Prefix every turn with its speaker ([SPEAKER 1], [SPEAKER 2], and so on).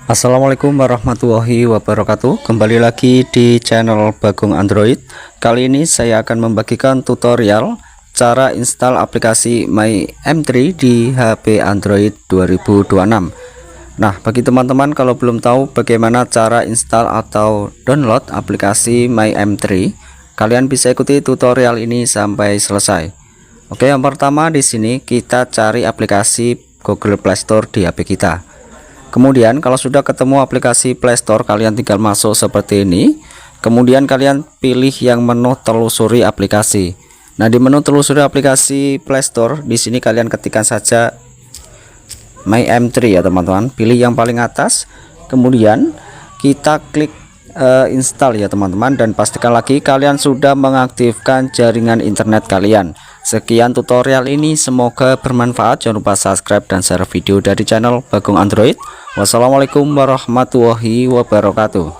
[SPEAKER 1] Assalamualaikum warahmatullahi wabarakatuh. Kembali lagi di channel Bagong Android. Kali ini saya akan membagikan tutorial cara install aplikasi My M3 di HP Android 2026. Nah, bagi teman-teman kalau belum tahu bagaimana cara install atau download aplikasi My M3, kalian bisa ikuti tutorial ini sampai selesai. Oke, yang pertama di sini kita cari aplikasi Google Play Store di HP kita. Kemudian kalau sudah ketemu aplikasi Play Store, kalian tinggal masuk seperti ini. Kemudian kalian pilih yang menu telusuri aplikasi. Nah, di menu telusuri aplikasi Play Store, di sini kalian ketikkan saja My M3 ya teman-teman. Pilih yang paling atas. Kemudian kita klik install ya teman-teman, dan pastikan lagi kalian sudah mengaktifkan jaringan internet kalian. Sekian tutorial ini, semoga bermanfaat. Jangan lupa subscribe dan share video dari channel Bagong Android. Wassalamualaikum warahmatullahi wabarakatuh.